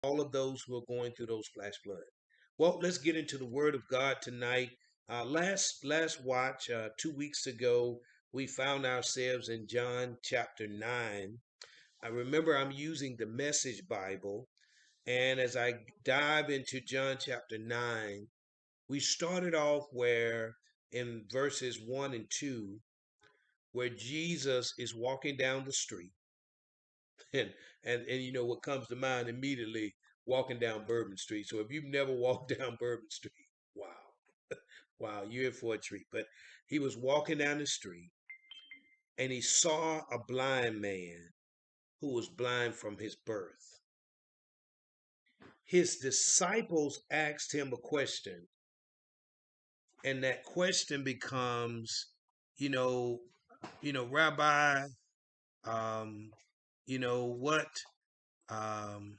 all of those who are going through those flash floods. Well, let's get into the Word of God tonight. Last watch 2 weeks ago, we found ourselves in John chapter 9. I remember I'm using the Message Bible, and as I dive into John chapter 9, we started off where in verses 1 and 2, where Jesus is walking down the street. And, and you know what comes to mind immediately, walking down Bourbon Street. So if you've never walked down Bourbon Street, wow, wow, you're in for a treat. But he was walking down the street and he saw a blind man who was blind from his birth. His disciples asked him a question, and that question becomes, you know, Rabbi, um, you know what, um,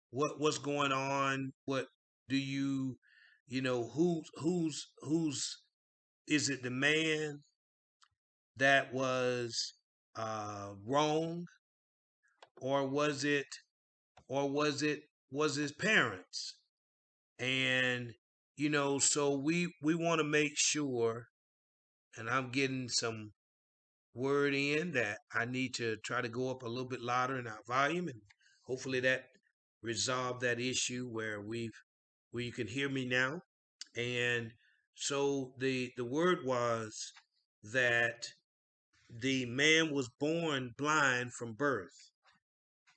what's going on? What do you, who's is it the man that was wrong, or was his parents? And so we want to make sure, and I'm getting some word in that I need to try to go up a little bit louder in our volume, and hopefully that resolve that issue where you can hear me now. And so the word was that the man was born blind from birth.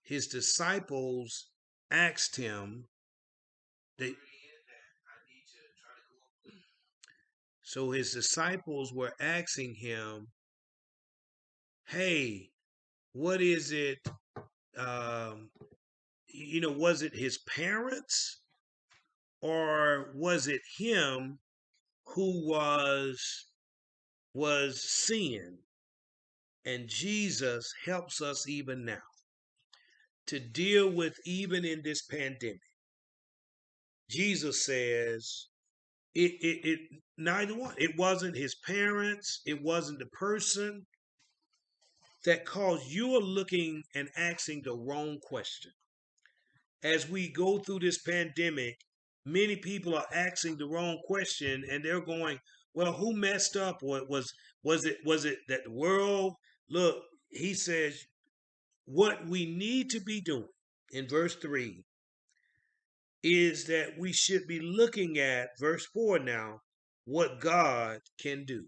His disciples asked him, they, so his disciples were asking him, hey, what is it? Um, was it his parents, or was it him who was seeing? And Jesus helps us even now to deal with, even in this pandemic. Jesus says it neither one. It wasn't his parents, it wasn't the person that caused. You are looking and asking the wrong question. As we go through this pandemic, many people are asking the wrong question, and they're going, well, who messed up? What was it that the world? Look, he says what we need to be doing in verse 3 is that we should be looking at verse 4 now, what God can do.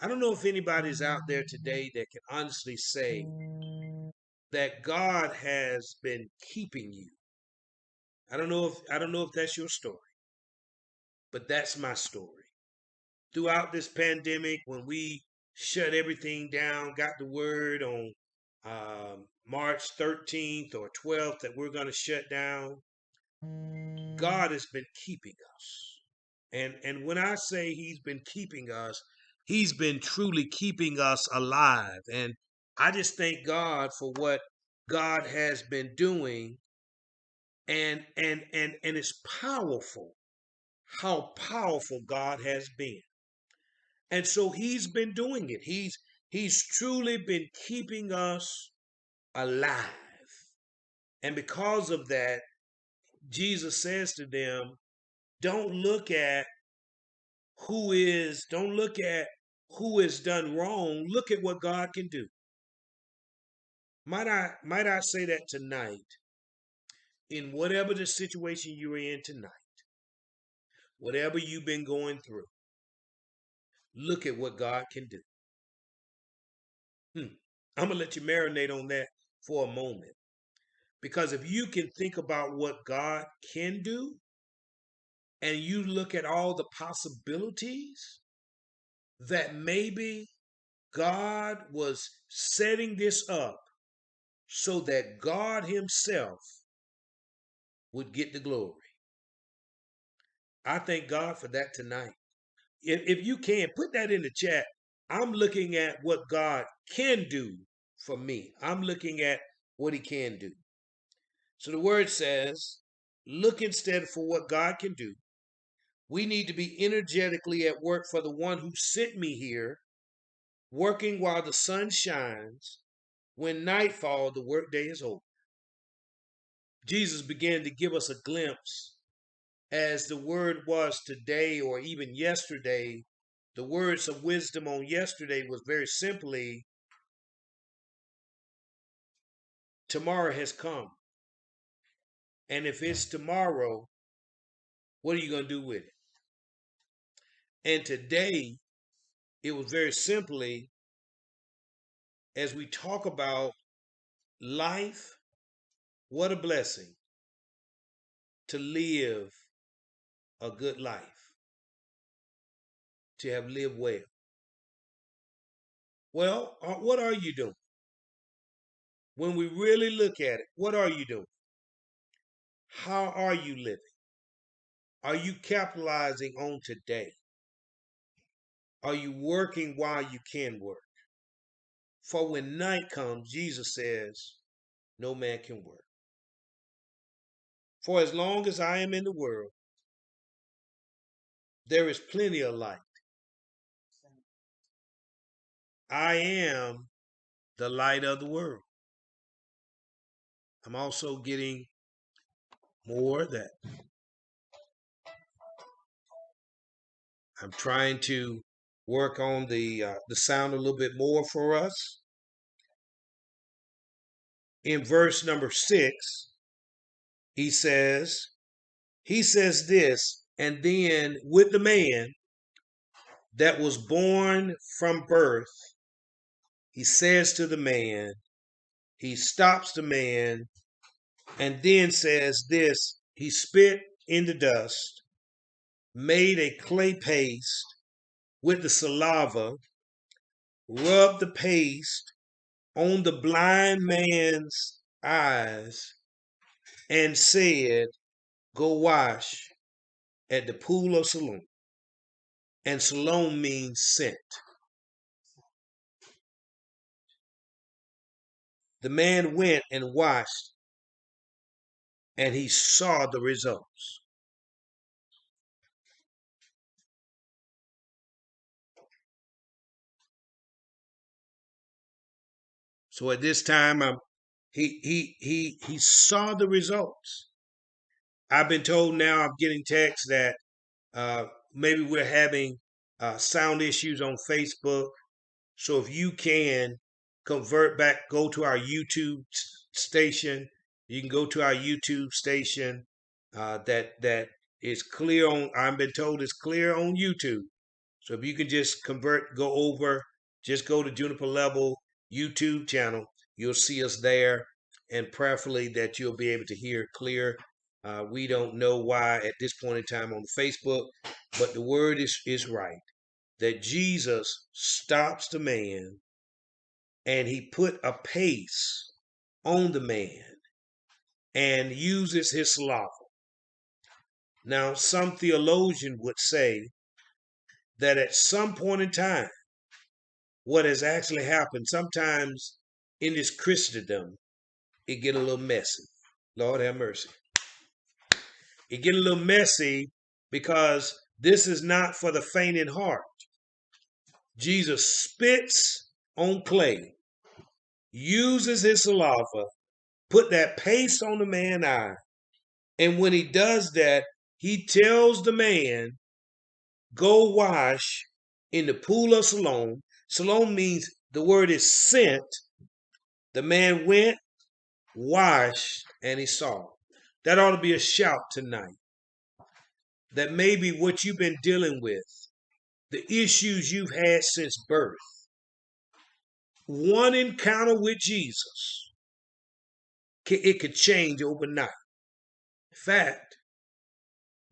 I don't know if anybody's out there today that can honestly say that God has been keeping you. I don't know if that's your story, but that's my story. Throughout this pandemic, when we shut everything down, got the word on March 13th or 12th that we're going to shut down, God has been keeping us. And when I say he's been keeping us, he's been truly keeping us alive. And I just thank God for what God has been doing. And it's powerful how powerful God has been. And so he's been doing it. He's truly been keeping us alive. And because of that, Jesus says to them, don't look at who is done wrong. Look at what God can do. Might I say that tonight, in whatever the situation you're in tonight, whatever you've been going through, look at what God can do. I'm going to let you marinate on that for a moment. Because if you can think about what God can do, and you look at all the possibilities that maybe God was setting this up so that God himself would get the glory. I thank God for that tonight. If you can, put that in the chat. I'm looking at what God can do for me. I'm looking at what he can do. So the word says, look instead for what God can do. We need to be energetically at work for the one who sent me here, working while the sun shines. When night falls, the workday is over. Jesus began to give us a glimpse as the word was today or even yesterday. The words of wisdom on yesterday was very simply, tomorrow has come. And if it's tomorrow, what are you going to do with it? And today, it was very simply, as we talk about life, what a blessing to live a good life, to have lived well. Well, what are you doing? When we really look at it, what are you doing? How are you living? Are you capitalizing on today? Are you working while you can work? For when night comes, Jesus says, no man can work. For as long as I am in the world, there is plenty of light. I am the light of the world. I'm also getting more that I'm trying to work on the sound a little bit more for us. In verse number 6, he says this, and then with the man that was born from birth, he says to the man, he stops the man, and then says this, he spit in the dust, made a clay paste with the saliva, rubbed the paste on the blind man's eyes, and said, go wash at the pool of Siloam. And Siloam means sent. The man went and washed, and he saw the results. So at this time, he saw the results. I've been told now, I'm getting texts that maybe we're having sound issues on Facebook. So if you can convert back, go to our YouTube station. You can go to our YouTube station that is clear on. I've been told it's clear on YouTube. So if you can just convert, go over, just go to Juniper Level YouTube channel. You'll see us there, and prayerfully that you'll be able to hear clear. We don't know why at this point in time on Facebook, but the word is right that Jesus stops the man and he put a pace on the man and uses his saliva. Now, some theologian would say that at some point in time, what has actually happened, sometimes in this Christendom, it get a little messy. Lord have mercy. It get a little messy because this is not for the faint in heart. Jesus spits on clay, uses his saliva, put that paste on the man's eye. And when he does that, he tells the man, go wash in the pool of Siloam. Siloam means the word is sent. The man went, washed, and he saw. That ought to be a shout tonight. That maybe what you've been dealing with, the issues you've had since birth, one encounter with Jesus, it could change overnight. In fact,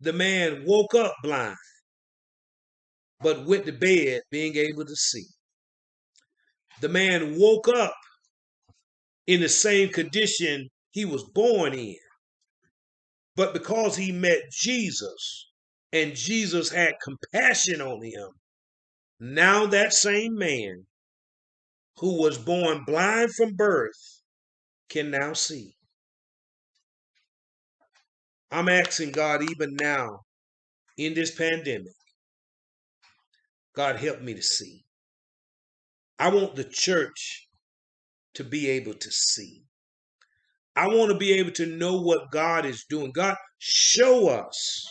the man woke up blind, but went to bed being able to see. The man woke up in the same condition he was born in, but because he met Jesus and Jesus had compassion on him, now that same man who was born blind from birth can now see. I'm asking God even now in this pandemic, God help me to see. I want the church to be able to see. I want to be able to know what God is doing. God, show us.